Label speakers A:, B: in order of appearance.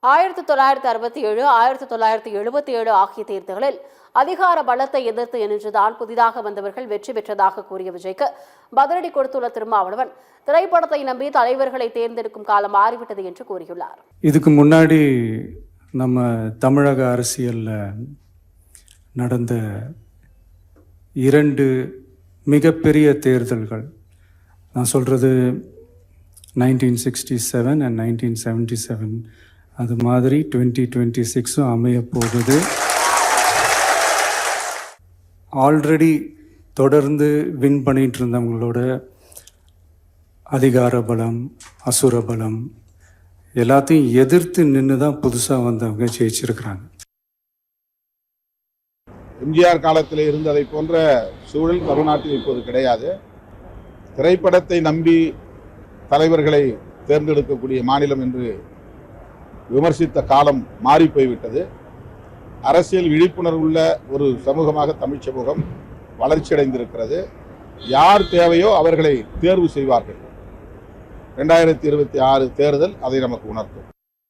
A: 1967, 1977 ஆகிய தேர்தல்களில் அதிகார பலத்தை எதிர்த்து என்றுதான் புதிதாக வந்தவர்கள் வெற்றி பெற்றதாக கூறிய விஜய்க்கு பதிலடி கொடுத்துள்ள திருமாவளவன், திரைப்படத்தை நம்பி தலைவர்களை தேர்ந்தெடுக்கும் காலம் மாறிவிட்டது என்று கூறியுள்ளார்.
B: இதுக்கு முன்னாடி நம்ம தமிழக அரசியல்ல நடந்த 2 மிகப்பெரிய தேர்தல்கள், நான் சொல்றது 1967 and 1977, அது மாதிரி 2026 அமைய போகுது. ஆல்ரெடி தொடர்ந்து வின் பண்ணிட்டு இருந்தவங்களோட அதிகார பலம், அசுர பலம் எல்லாத்தையும் எதிர்த்து நின்று தான் புதுசாக வந்தவங்க ஜெயிச்சிருக்கிறாங்க.
C: எம்ஜிஆர் காலத்தில் இருந்ததை போன்ற சூழல் தமிழ்நாட்டில் இப்போது கிடையாது. திரைப்படத்தை நம்பி தலைவர்களை தேர்ந்தெடுக்கக்கூடிய மாநிலம் என்று விமர்சித்த காலம் மாறி போய்விட்டது. அரசியல் விழிப்புணர்வுள்ள ஒரு சமூகமாக தமிழ் சமூகம் வளர்ச்சியடைந்திருக்கிறது. யார் தேவையோ அவர்களை தேர்வு செய்வார்கள். 2026 தேர்தல் அதை நமக்கு உணர்த்தும்.